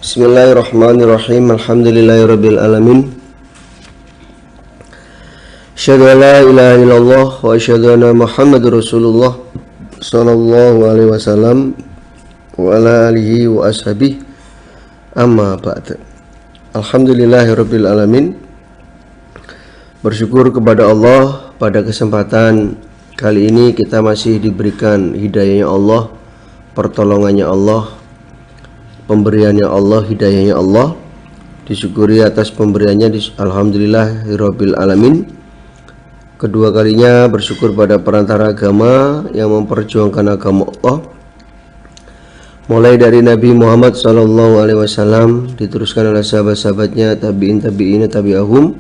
Bismillahirrahmanirrahim. Alhamdulillahirabbil alamin. Asyhadu an la ilaha illallah wa asyhadu anna Muhammadar Rasulullah sallallahu alaihi wasallam wa ala alihi wa ashabihi. Amma ba'd. Alhamdulillahirabbil alamin. Bersyukur kepada Allah, pada kesempatan kali ini kita masih diberikan hidayahnya Allah, pertolongannya Allah, pemberiannya Allah, hidayahnya Allah. Disyukuri atas pemberiannya, alhamdulillahirabbil alamin. Kedua kalinya bersyukur pada perantara agama yang memperjuangkan agama Allah, mulai dari Nabi Muhammad SAW, diteruskan oleh sahabat-sahabatnya, tabi'in, tabi'ahum,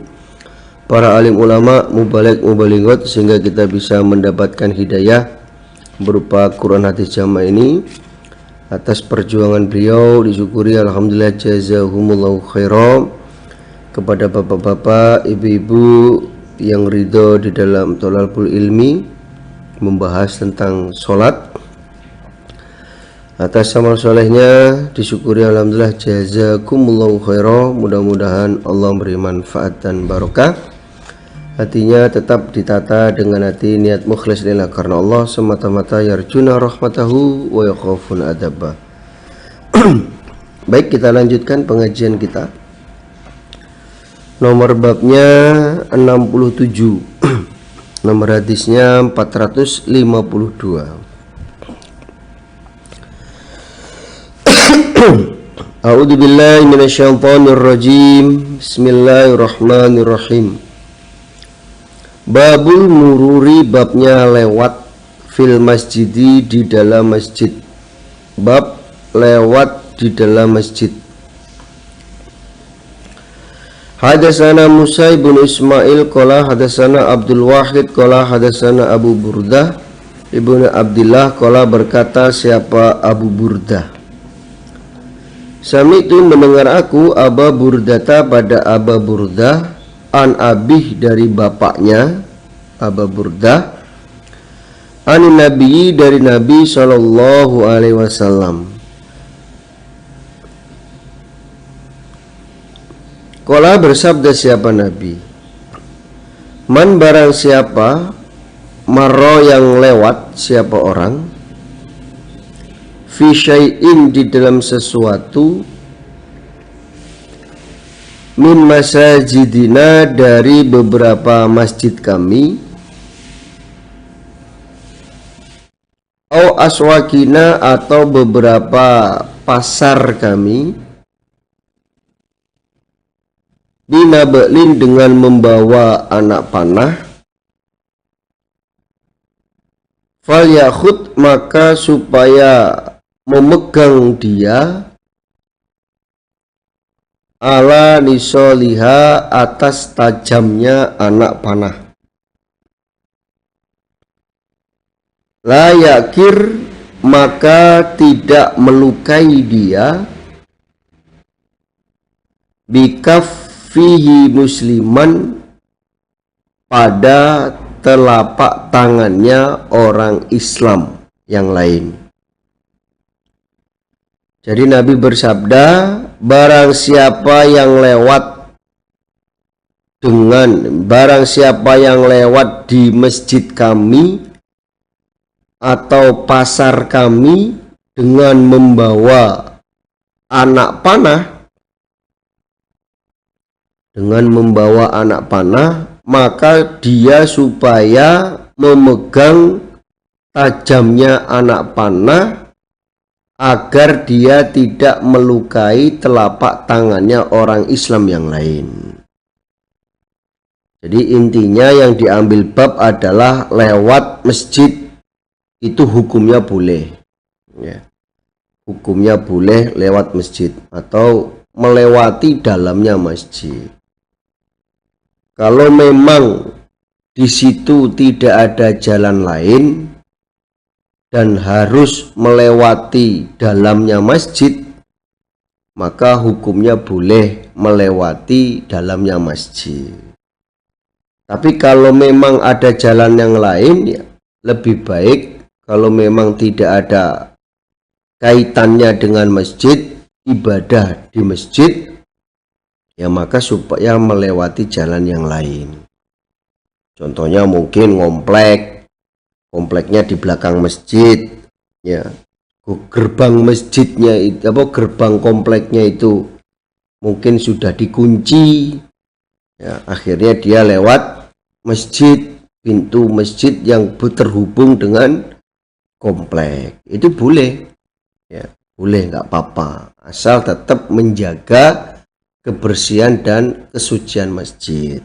para alim ulama, mubaligh, mubalighat, sehingga kita bisa mendapatkan hidayah berupa Quran hadis jamaah ini. Atas perjuangan beliau disyukuri, alhamdulillah, jazahumullahu khairan. Kepada bapak-bapak, ibu-ibu yang ridho di dalam thalabul ilmi membahas tentang sholat, atas amal solehnya disyukuri, alhamdulillah, jazakumullahu khairan. Mudah-mudahan Allah beri manfaat dan barokah. Hatinya tetap ditata dengan hati niat mukhlis lillah karena Allah semata-mata, yarjuna rahmatahu wa yakhafun adabah. Baik, kita lanjutkan pengajian kita. Nomor babnya 67. Nomor hadisnya 452. A'udzu billahi minasyaitonir rajim. Bismillahirrahmanirrahim. Babul mururi, babnya lewat, fil masjidi, di dalam masjid. Bab lewat di dalam masjid. Hadatsana Musa bin Ismail qala hadatsana Abdul Wahid qala hadatsana Abu Burdah ibnu Abdillah qala, berkata siapa Abu Burdah, Sami itu mendengar aku, Aba Burdata, pada Aba Burdah, an abih, dari bapaknya Aba Burdah, an nabi, dari Nabi sallallahu alaihi wasallam. Qala, bersabda siapa Nabi, man, barang siapa, marro, yang lewat, siapa orang, fi syai'in, di dalam sesuatu, min masajidina, dari beberapa masjid kami, au aswakina, atau beberapa pasar kami, binabalin, dengan membawa anak panah, fal yakhud, maka supaya memegang dia, ala nisoliha, atas tajamnya anak panah, la yakir, maka tidak melukai dia, bikaffihi musliman, pada telapak tangannya orang Islam yang lain. Jadi Nabi bersabda, barang siapa yang lewat di masjid kami atau pasar kami dengan membawa anak panah, maka dia supaya memegang tajamnya anak panah, agar dia tidak melukai telapak tangannya orang Islam yang lain. Jadi intinya yang diambil bab adalah lewat masjid itu hukumnya boleh, ya. Hukumnya boleh lewat masjid atau melewati dalamnya masjid. Kalau memang di situ tidak ada jalan lain dan harus melewati dalamnya masjid, maka hukumnya boleh melewati dalamnya masjid. Tapi kalau memang ada jalan yang lain, ya lebih baik kalau memang tidak ada kaitannya dengan masjid, ibadah di masjid, ya maka supaya melewati jalan yang lain. Contohnya mungkin kompleknya di belakang masjid, ya gerbang masjidnya itu gerbang kompleknya itu mungkin sudah dikunci, ya akhirnya dia lewat masjid, pintu masjid yang terhubung dengan komplek, itu boleh, ya boleh, nggak apa-apa, asal tetap menjaga kebersihan dan kesucian masjid.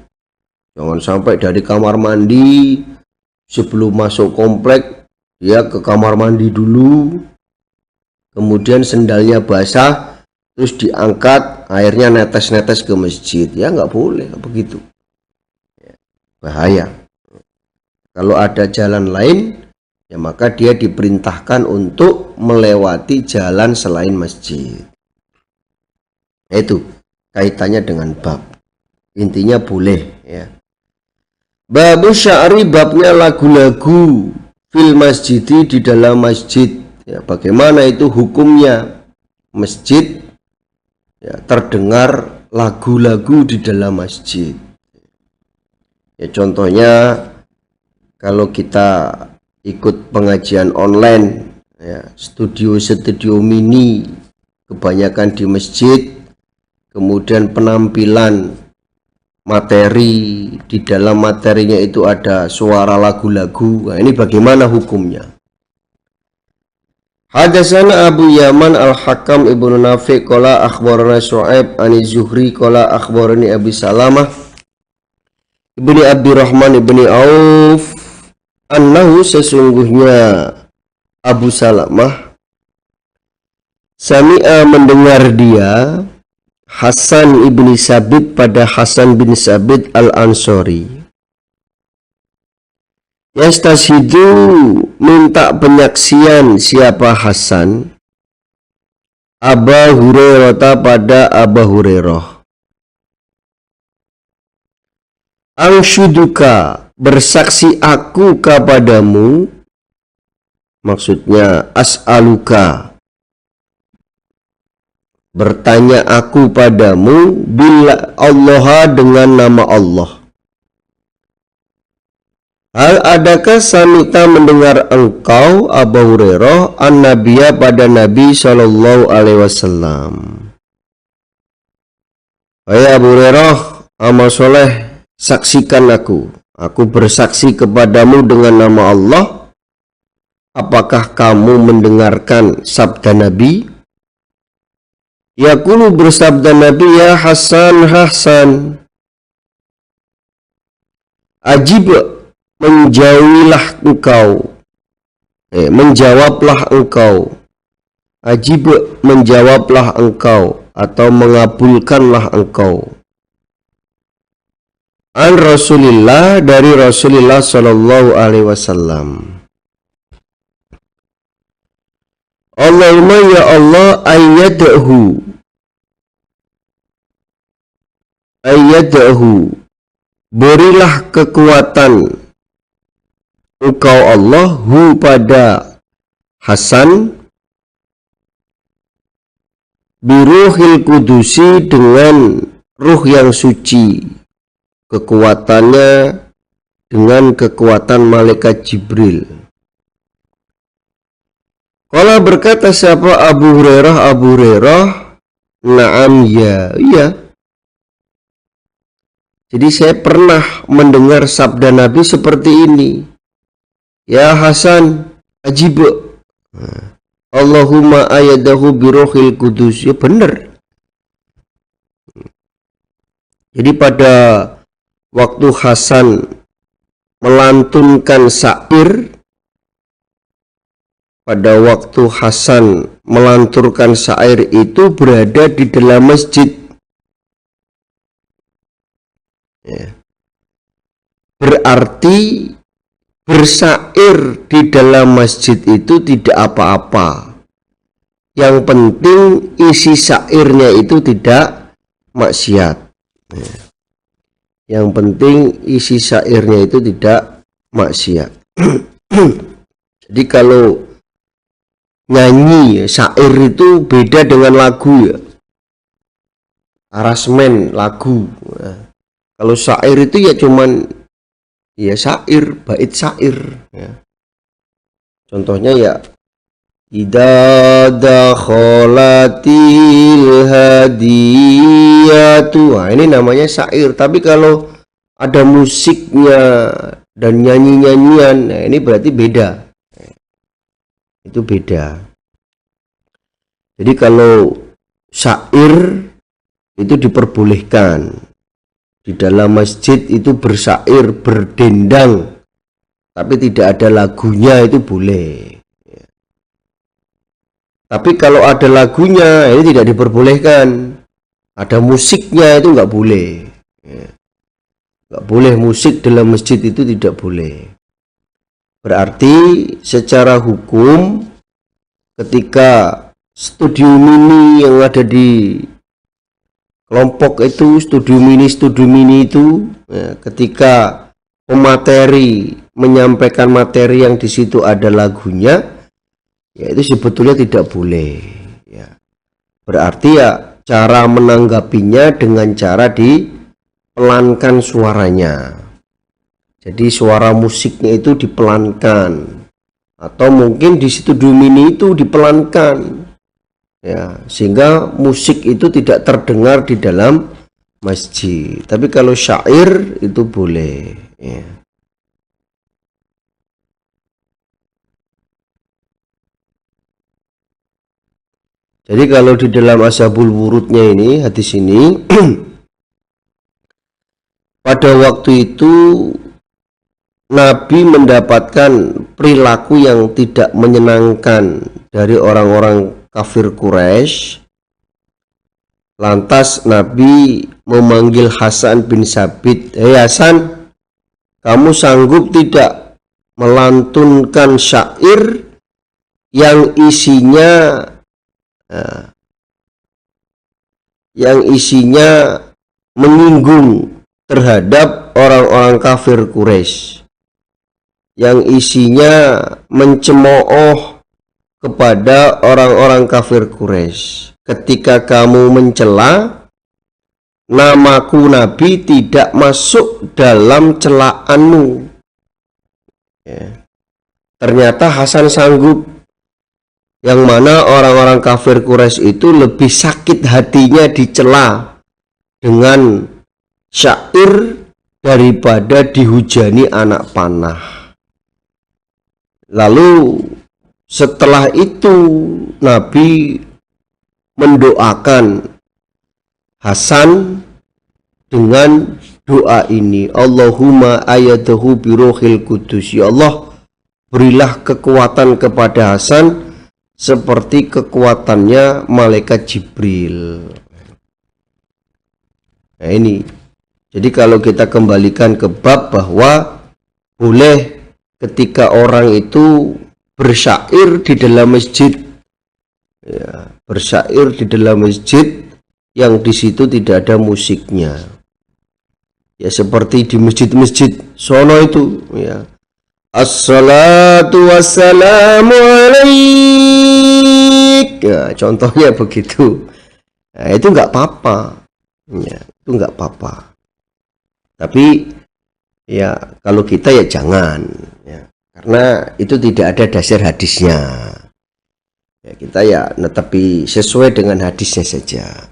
Jangan sampai dari kamar mandi sebelum masuk komplek dia ke kamar mandi dulu, kemudian sendalnya basah terus diangkat, airnya netes-netes ke masjid, ya nggak boleh begitu, bahaya. Kalau ada jalan lain, ya maka dia diperintahkan untuk melewati jalan selain masjid. Itu kaitannya dengan bab, intinya boleh, ya. Babu sya'ri, babnya lagu-lagu fil masjidi, di dalam masjid, ya bagaimana itu hukumnya masjid, ya terdengar lagu-lagu di dalam masjid. Ya contohnya kalau kita ikut pengajian online, ya studio mini kebanyakan di masjid, kemudian penampilan materi, di dalam materinya itu ada suara lagu-lagu. Nah, ini bagaimana hukumnya? Hadatsana Abu Yaman Al-Hakam Ibnu Nafi' qala akhbarana Syu'aib ani Zuhri qala akhbarani Abi Salamah Ibni Abdurrahman Ibni Auf annahu, sesungguhnya Abu Salamah sami'a, mendengar dia Hasan ibni Sabit pada Hasan bin Sabit Al-Ansori, yastashidu, minta penyaksian siapa Hasan, Aba Hurairah, pada Aba Hurairah, Angshuduka, bersaksi aku kepadamu, maksudnya as'aluka, bertanya aku padamu, bila Allah, dengan nama Allah. Hal adakah samita, mendengar engkau Abu Hurairah an-Nabiya, pada Nabi Shallallahu Alaihi Wasallam. Hai Abu Hurairah, amal soleh, saksikan aku bersaksi kepadamu dengan nama Allah. Apakah kamu mendengarkan sabda Nabi? Yaqulu, bersabda Nabi, ya Hasan, Hasan, ajib, menjauhilah engkau, menjawablah engkau, ajib, menjawablah engkau, atau mengabulkanlah engkau, an Rasulillah, dari Rasulullah Shallallahu Alaihi Wasallam. Allahumma, ya Allah, ayyadahu, berilah kekuatan engkau Allah, hu, pada Hasan, biruhil kudusi, dengan ruh yang suci, kekuatannya dengan kekuatan malaikat Jibril. Kalau berkata siapa Abu Hurairah, na'am, ya, iya. Jadi saya pernah mendengar sabda Nabi seperti ini, ya Hasan, ajib, Allahumma ayyadahu biruhil kudus. Ya benar. Jadi pada waktu Hasan melantunkan syair, pada waktu Hasan melanturkan syair itu berada di dalam masjid, ya. Berarti bersyair di dalam masjid itu tidak apa-apa, yang penting isi syairnya itu tidak maksiat, ya. Yang penting isi syairnya itu tidak maksiat. Jadi kalau nyanyi. Syair itu beda dengan lagu ya, arasmen lagu. Nah, kalau syair itu ya cuman ya syair, bait syair ya. Contohnya ya idza dakhalatil hadiyatu. Nah, ini namanya syair. Tapi kalau ada musiknya dan nyanyi-nyanyian, nah ini berarti beda. Itu beda. Jadi kalau syair itu diperbolehkan. Di dalam masjid itu bersyair, berdendang, tapi tidak ada lagunya, itu boleh. Tapi kalau ada lagunya, ini tidak diperbolehkan. Ada musiknya, itu nggak boleh. Nggak boleh musik dalam masjid, itu tidak boleh. Berarti secara hukum, ketika studio mini yang ada di kelompok itu, studio mini itu, ya, ketika pemateri menyampaikan materi yang di situ ada lagunya, ya itu sebetulnya tidak boleh. Ya. Berarti ya cara menanggapinya dengan cara dipelankan suaranya. Jadi suara musiknya itu dipelankan, atau mungkin di studio mini itu dipelankan. Ya, sehingga musik itu tidak terdengar di dalam masjid. Tapi kalau syair itu boleh. Ya. Jadi kalau di dalam Ashabul Wurudnya ini, hadis ini, pada waktu itu Nabi mendapatkan perilaku yang tidak menyenangkan dari orang-orang kafir Quraisy. Lantas Nabi memanggil Hasan bin Sabit, "Hei Hasan, kamu sanggup tidak melantunkan syair yang isinya menyinggung terhadap orang-orang kafir Quraisy, yang isinya mencemooh kepada orang-orang kafir Quraisy. Ketika kamu mencela, namaku Nabi tidak masuk dalam celaanmu." Ya. Ternyata Hasan sanggup. Yang mana orang-orang kafir Quraisy itu lebih sakit hatinya dicela dengan syair daripada dihujani anak panah. Lalu setelah itu Nabi mendoakan Hasan dengan doa ini, Allahumma ayadahu biruhil kudus. Ya Allah, berilah kekuatan kepada Hasan seperti kekuatannya malaikat Jibril. Nah ini, jadi kalau kita kembalikan ke bab bahwa boleh ketika orang itu bersyair di dalam masjid, ya, bersyair di dalam masjid yang di situ tidak ada musiknya, ya seperti di masjid-masjid sono itu, ya, assalatu wassalamu alaik, ya, contohnya begitu. Nah, itu nggak apa-apa, ya, itu nggak apa-apa. Tapi ya kalau kita ya jangan, ya, karena itu tidak ada dasar hadisnya. Ya, kita ya tetapi sesuai dengan hadisnya saja.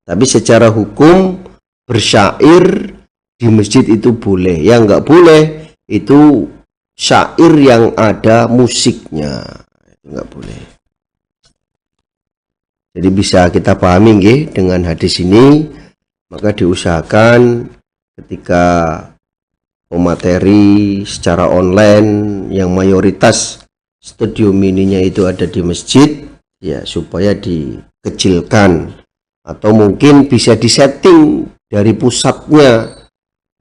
Tapi secara hukum bersyair di masjid itu boleh. Yang nggak boleh itu syair yang ada musiknya, itu nggak boleh. Jadi bisa kita pahami nggih dengan hadis ini, maka diusahakan ketika pemateri secara online yang mayoritas studio mininya itu ada di masjid, ya supaya dikecilkan, atau mungkin bisa disetting dari pusatnya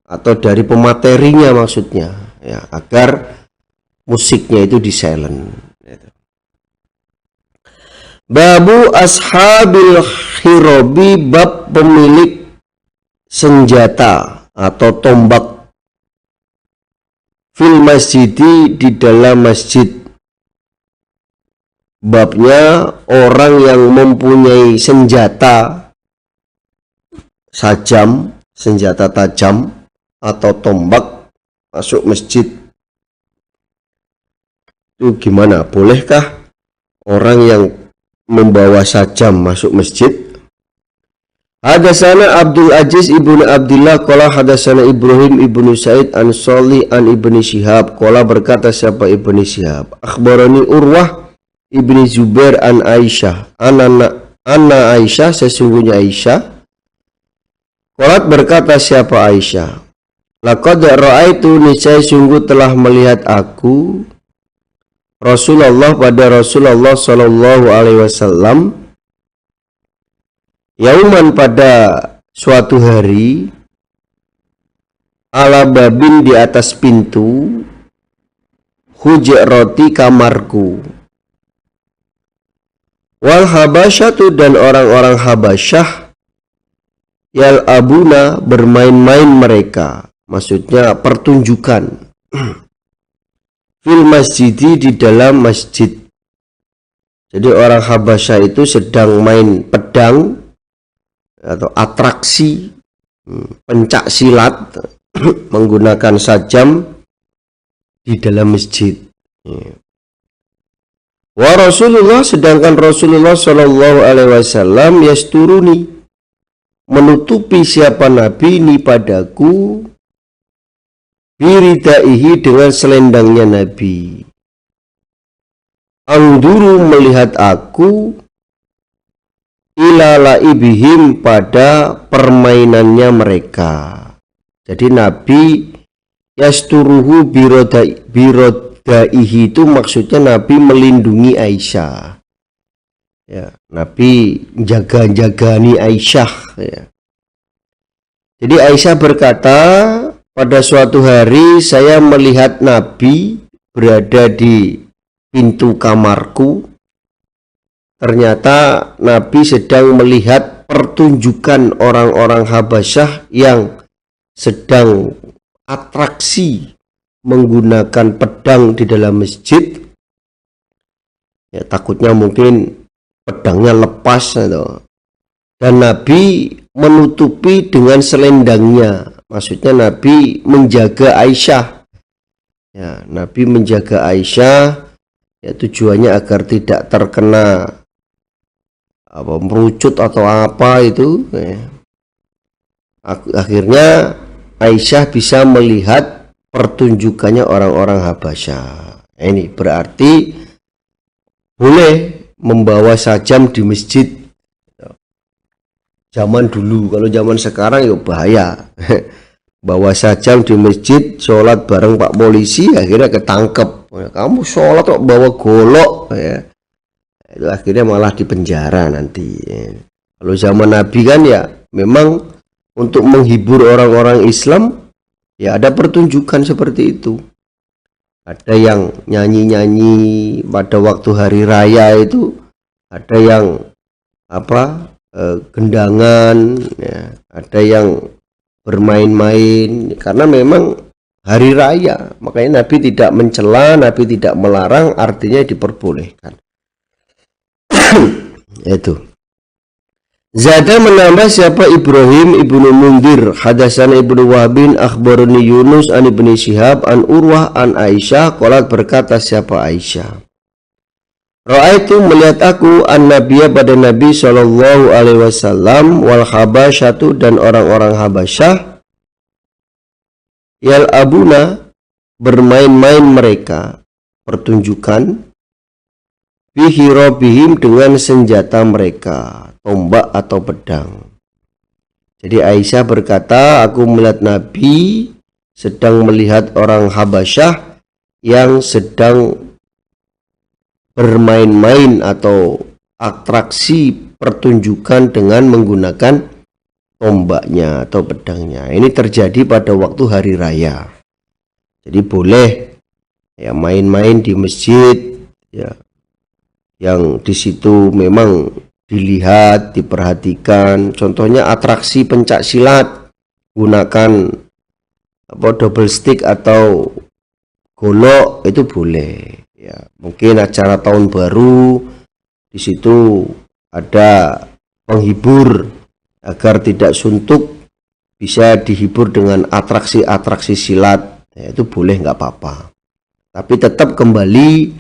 atau dari pematerinya maksudnya, ya, agar musiknya itu di silent. Babu ashabil khirobi, bab pemilik senjata atau tombak fil masjidi, di dalam masjid. babnya orang yang mempunyai senjata sajam, senjata tajam atau tombak masuk masjid. Itu gimana? Bolehkah orang yang membawa sajam masuk masjid? Hadatsana Abdul Aziz ibnu Abdullah qala hadatsana Ibrahim ibnu Sa'id an Shalih an Ibnu Syihab qala berkata siapa Ibnu Syihab akhbarani Urwah ibni Zubair an Aisyah anna Aisyah sesungguhnya Aisyah qalat berkata siapa Aisyah laqad ra'aitu niscaya sungguh telah melihat aku Rasulullah pada Rasulullah sallallahu alaihi wasallam yauman pada suatu hari ala babin di atas pintu hujrati kamarku wal habasyatu dan orang-orang Habasyah yal abuna bermain-main mereka maksudnya pertunjukan fil masjidi di dalam masjid. Jadi orang Habasyah itu sedang main pedang atau atraksi pencak silat menggunakan sajam di dalam masjid. Wa Rasulullah sedangkan Rasulullah Shallallahu alaihi wasallam yasturuni menutupi siapa Nabi ini padaku biridaihi dengan selendangnya Nabi. Angduru melihat aku ila laibihim pada permainannya mereka. Jadi Nabi yasturuhu birodaihi itu maksudnya Nabi melindungi Aisyah. Ya, Nabi jaga-jagani Aisyah. Ya. Jadi Aisyah berkata, pada suatu hari saya melihat Nabi berada di pintu kamarku. Ternyata Nabi sedang melihat pertunjukan orang-orang Habasyah yang sedang atraksi menggunakan pedang di dalam masjid. Ya, takutnya mungkin pedangnya lepas atau. Dan Nabi menutupi dengan selendangnya. Maksudnya Nabi menjaga Aisyah. Ya, Nabi menjaga Aisyah ya tujuannya agar tidak terkena merucut atau apa itu ya. Akhirnya Aisyah bisa melihat pertunjukannya orang-orang Habasyah. Ini berarti boleh membawa sajam di masjid zaman dulu. Kalau zaman sekarang ya bahaya. Bawa sajam di masjid, sholat bareng Pak Polisi, akhirnya ketangkep. Kamu sholat kok bawa golok ya. Itu akhirnya malah di penjara nanti. Kalau zaman Nabi kan ya memang untuk menghibur orang-orang Islam ya ada pertunjukan seperti itu. Ada yang nyanyi-nyanyi pada waktu hari raya itu, ada yang gendangan ya, ada yang bermain-main karena memang hari raya. Makanya Nabi tidak mencela, Nabi tidak melarang, artinya diperbolehkan. Itu Zada menambah siapa Ibrahim ibnu Mundir hadatsana ibnu Wahbin akhbarani Yunus an Ibnu Syihab an Urwah an Aisyah qalat berkata siapa Aisyah Ra'aitu melihat aku an Nabiya pada Nabi sallallahu alaihi wasallam wal Habasyatu dan orang-orang Habasyah yal abuna bermain-main mereka pertunjukan bihirobihim dengan senjata mereka, tombak atau pedang. Jadi Aisyah berkata, aku melihat Nabi sedang melihat orang Habasyah yang sedang bermain-main atau atraksi pertunjukan dengan menggunakan tombaknya atau pedangnya. Ini terjadi pada waktu hari raya. Jadi boleh ya main-main di masjid ya. Yang di situ memang dilihat, diperhatikan. Contohnya atraksi pencak silat, gunakan double stick atau golok itu boleh. Ya, mungkin acara tahun baru, di situ ada penghibur agar tidak suntuk, bisa dihibur dengan atraksi-atraksi silat, ya, itu boleh, nggak apa-apa. Tapi tetap kembali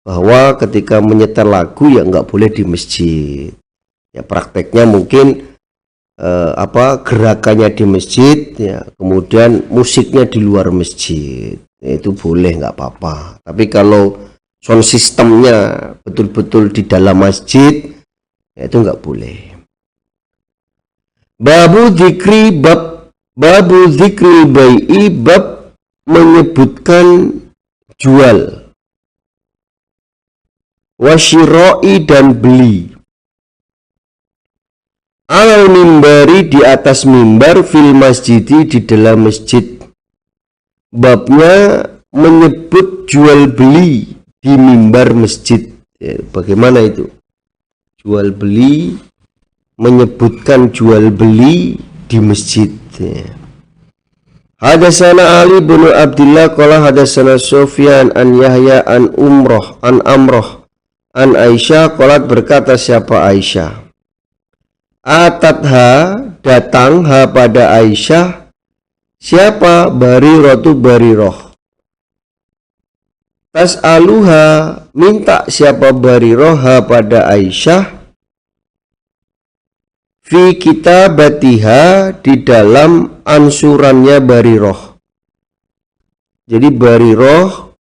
bahwa ketika menyetel lagu ya nggak boleh di masjid. Ya prakteknya mungkin gerakannya di masjid, ya kemudian musiknya di luar masjid, ya, itu boleh, nggak apa-apa. Tapi kalau sound sistemnya betul-betul di dalam masjid, ya itu nggak boleh. Babu dzikri bai'i, bab menyebutkan jual, wasyiroi dan beli, al mimbari di atas mimbar, fil masjidi di dalam masjid. Babnya menyebut jual beli di mimbar masjid. Ya, bagaimana itu? Jual beli, menyebutkan jual beli di masjid. Ya. Hadatsana Ali bin Abdullah qala hadatsana Sufyan an Yahya an Amroh an Aisyah qalat, berkata siapa Aisyah, atatha datang ha pada Aisyah, siapa? Bariroh. Tas'aluha minta siapa Bariroh ha pada Aisyah, fi kitabatiha di dalam ansurannya Bariroh. Jadi Bariroh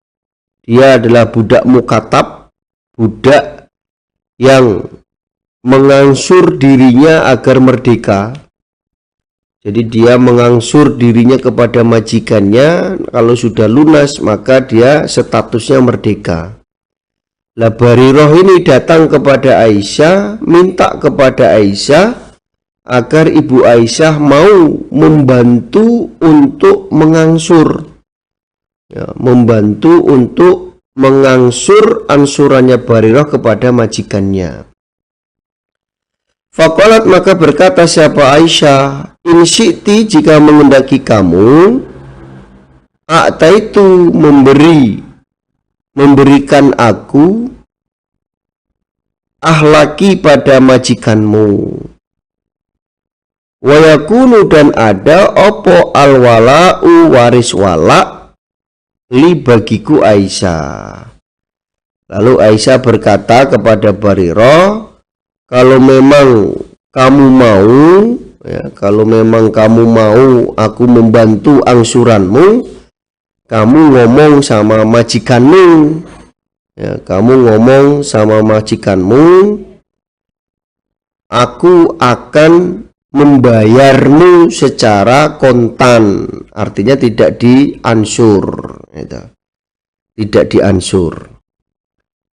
dia adalah budak mukatab, budak yang mengangsur dirinya agar merdeka. Jadi dia mengangsur dirinya kepada majikannya, kalau sudah lunas maka dia statusnya merdeka. Lah Bariroh ini datang kepada Aisyah, minta kepada Aisyah agar ibu Aisyah mau membantu untuk mengangsur, ya, membantu untuk mengangsur ansurannya Bariroh kepada majikannya. Faqalat, maka berkata siapa Aisyah, in syi'ti jika mengendaki kamu, a'taitu memberikan aku, ahlaki pada majikanmu, wa yakunu dan ada opo alwala'u waris wala li bagiku Aisyah. Lalu Aisyah berkata kepada Bariroh, kalau memang kamu mau aku membantu angsuranmu, kamu ngomong sama majikanmu, ya, aku akan membayarmu secara kontan, artinya tidak diansur, tidak diansur.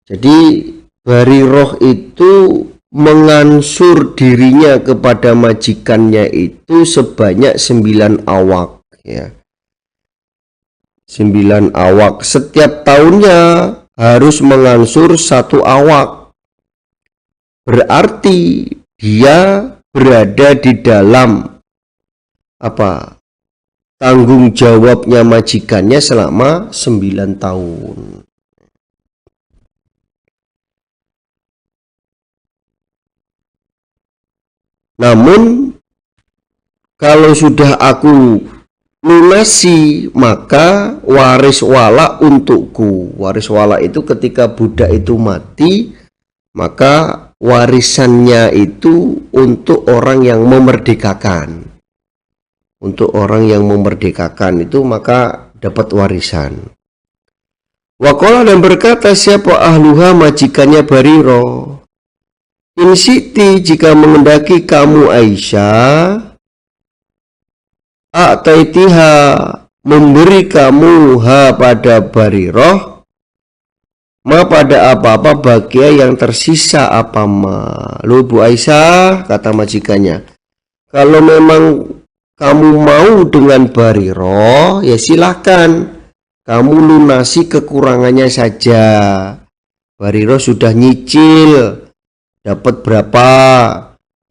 Jadi Bariroh itu mengansur dirinya kepada majikannya itu sebanyak 9 awak, ya. 9 awak. Setiap tahunnya harus mengansur 1 awak. Berarti dia berada di dalam tanggung jawabnya majikannya selama 9 tahun. Namun kalau sudah aku lunasi, maka waris wala untukku. Waris wala itu ketika budak itu mati, maka warisannya itu untuk orang yang memerdekakan. Untuk orang yang memerdekakan itu maka dapat warisan. Waqala, dan berkata siapa ahluha majikannya Bariroh, in syi'ti jika mengendaki kamu Aisyah, a'taitiha memberi kamu ha pada Bariroh, ma pada apa-apa bagia yang tersisa apa ma. Lalu Bu Aisyah kata majikannya, kalau memang kamu mau dengan Bariroh, ya silahkan kamu lunasi kekurangannya saja. Bariroh sudah nyicil dapat berapa,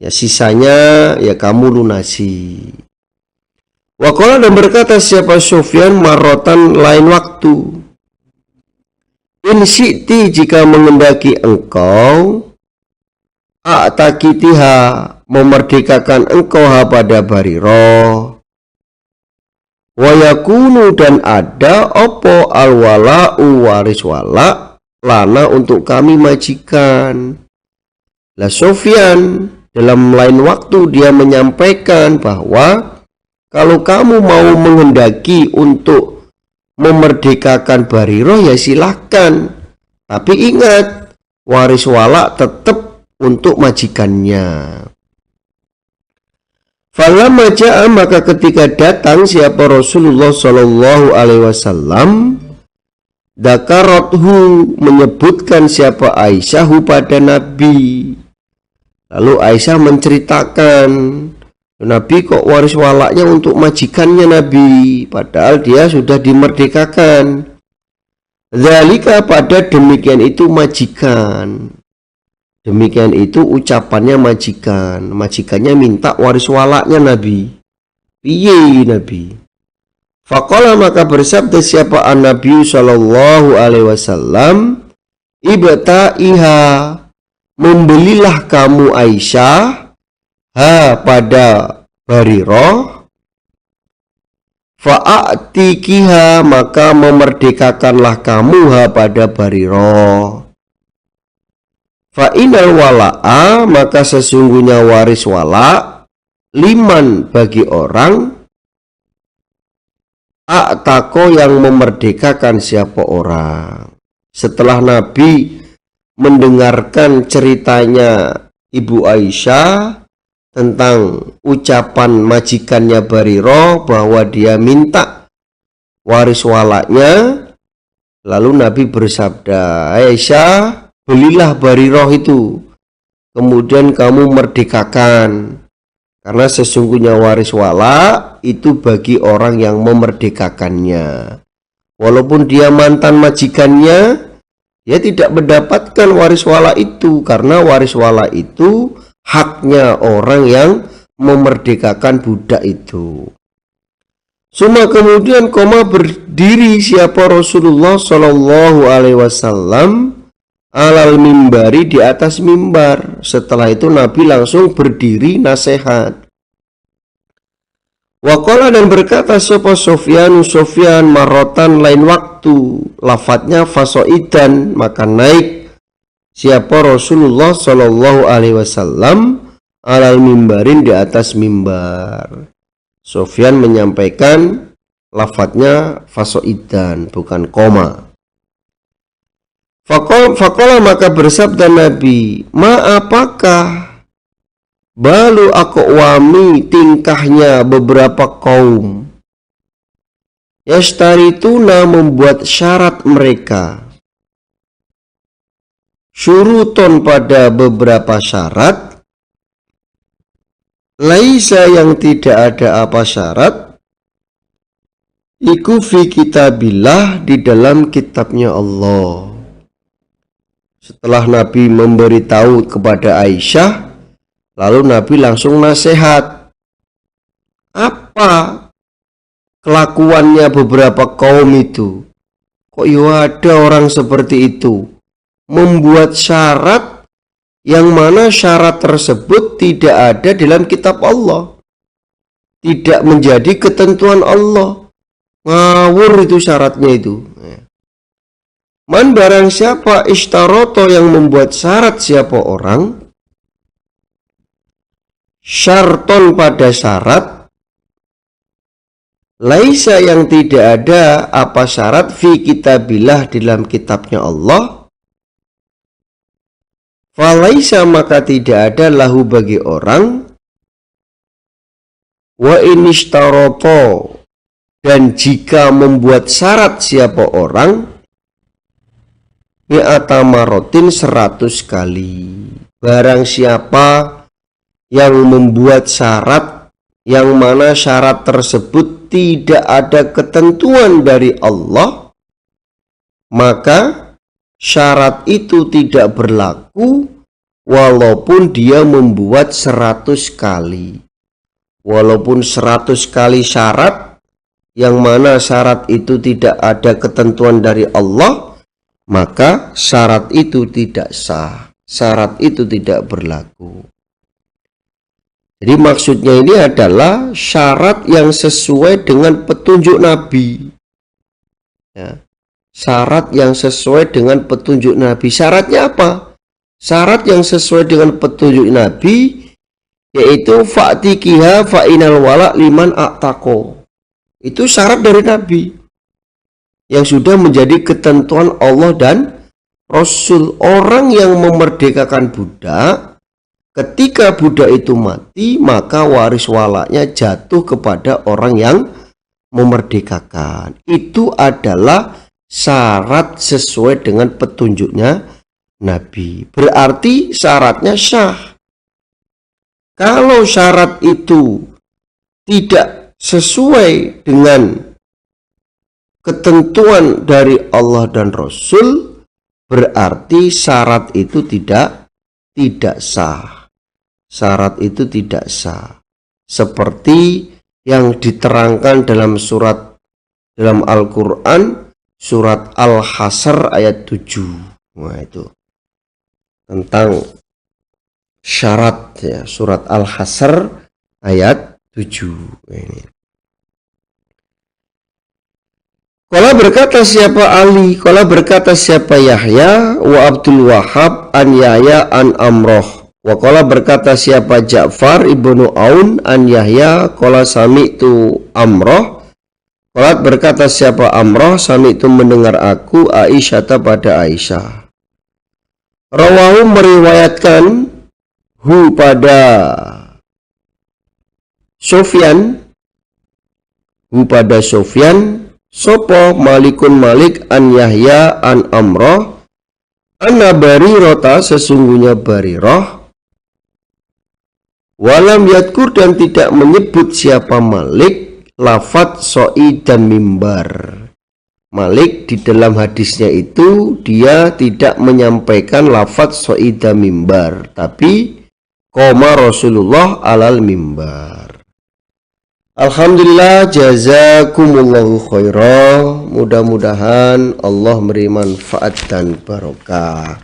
ya sisanya ya kamu lunasi. Waqala, dan berkata siapa Sufyan, marotan lain waktu, In syi'ti, jika mengendaki engkau, a'takitiha, memerdekakan engkau ha pada Bariro, wa yakunu, dan ada opo alwala'u, waris wala, lana untuk kami majikan. Lah Sufyan dalam lain waktu dia menyampaikan bahwa kalau kamu mau menghendaki untuk memerdekakan Bariro ya silahkan, tapi ingat waris wala tetap untuk majikannya. Falamma ja'a, maka ketika datang siapa Rasulullah Shallallahu Alaihi Wasallam, Dakarathu, menyebutkan siapa Aisyah pada Nabi. Lalu Aisyah menceritakan, Nabi kok waris walaknya untuk majikannya Nabi, padahal dia sudah dimerdekakan. Zalika, pada demikian itu majikan. Demikian itu ucapannya majikan. Majikannya minta waris walaknya Nabi. Piye Nabi? Faqala, maka bersabda siapa an-Nabi Sallallahu Alaihi Wasallam, ibta'iha, membelilah kamu Aisyah ha pada Bariro, fa'atikiha, maka memerdekakanlah kamu ha pada Bariro. Fa'inal wala'a, maka sesungguhnya waris wala, liman, bagi orang, a'tako, yang memerdekakan siapa orang. Setelah Nabi mendengarkan ceritanya Ibu Aisyah tentang ucapan majikannya Bariro bahwa dia minta waris walaknya, lalu Nabi bersabda, Aisyah, belilah Bariro itu, kemudian kamu merdekakan, karena sesungguhnya waris wala itu bagi orang yang memerdekakannya. Walaupun dia mantan majikannya, dia tidak mendapatkan waris wala itu, karena waris wala itu haknya orang yang memerdekakan budak itu. Suma, kemudian koma berdiri siapa Rasulullah Shallallahu Alaihi Wasallam alal mimbari, di atas mimbar. Setelah itu Nabi langsung berdiri nasihat. Waqala, dan berkata sapa Sufyan marotan lain waktu, lafadznya fasoidan, maka naik siapa Rasulullah Shallallahu Alaihi Wasallam alal mimbarin, di atas mimbar. Sufyan menyampaikan lafadznya fasoidan, bukan koma. Faqala, maka bersabda Nabi, ma apakah balu aqwami, tingkahnya beberapa kaum, yastarituna, membuat syarat mereka, syuruton, pada beberapa syarat, laisa, yang tidak ada apa syarat, iku fi kitabillah, di dalam kitabnya Allah. Setelah Nabi memberitahu kepada Aisyah, lalu Nabi langsung nasihat. Apa kelakuannya beberapa kaum itu? Kok ya ada orang seperti itu, membuat syarat yang mana syarat tersebut tidak ada dalam kitab Allah, tidak menjadi ketentuan Allah. Ngawur itu syaratnya itu. Man, barang siapa ishtaroto, yang membuat syarat siapa orang, syarton, pada syarat, laisa, yang tidak ada apa syarat, fi kitabillah, dalam kitabnya Allah, falaisa, maka tidak ada lahu, bagi orang, wa inishtaroto, dan jika membuat syarat siapa orang, mi'ata marotin, 100 kali. Barang siapa yang membuat syarat yang mana syarat tersebut tidak ada ketentuan dari Allah, maka syarat itu tidak berlaku walaupun dia membuat 100 kali. Walaupun 100 kali syarat yang mana syarat itu tidak ada ketentuan dari Allah, maka syarat itu tidak sah, syarat itu tidak berlaku. Jadi maksudnya ini adalah syarat yang sesuai dengan petunjuk Nabi. Ya. Syarat yang sesuai dengan petunjuk Nabi. Syaratnya apa? Syarat yang sesuai dengan petunjuk Nabi yaitu fa'tikiha fa'inal wala liman a'taqo. Itu syarat dari Nabi yang sudah menjadi ketentuan Allah dan Rasul. Orang yang memerdekakan budak, ketika budak itu mati, maka waris walaknya jatuh kepada orang yang memerdekakan. Itu adalah syarat sesuai dengan petunjuknya Nabi. Berarti syaratnya sah. Kalau syarat itu tidak sesuai dengan ketentuan dari Allah dan Rasul, berarti syarat itu tidak sah. Syarat itu tidak sah. Seperti yang diterangkan dalam Al-Quran, surat Al-Hasr ayat 7. Nah, itu tentang syarat ya, surat Al-Hasr ayat 7 ini. Qala berkata siapa Ali, qala berkata siapa Yahya wa Abdul Wahhab an Yahya an Amroh. Wa qala berkata siapa Ja'far ibnu Aun an Yahya qala sami'tu Amroh. Qala berkata siapa Amroh, sami'tu mendengar aku Aisyah pada Aisyah. Rawahu meriwayatkan hu pada Sufyan, sopo Malikun Malik an Yahya an Amroh anna Barirota, sesungguhnya Barirah, walam yadkur dan tidak menyebut siapa Malik lafadz so'i dan mimbar. Malik di dalam hadisnya itu dia tidak menyampaikan lafadz so'i dan mimbar, tapi qoma Rasulullah alal mimbar. Alhamdulillah, jazakumullahu khairah. Mudah-mudahan Allah memberi manfaat dan barokah.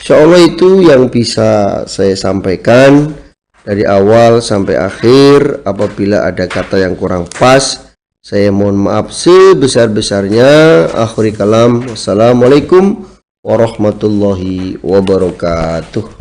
Insyaallah itu yang bisa saya sampaikan dari awal sampai akhir. Apabila ada kata yang kurang pas, saya mohon maaf sebesar-besarnya. Akhiri kalam, wassalamualaikum warahmatullahi wabarakatuh.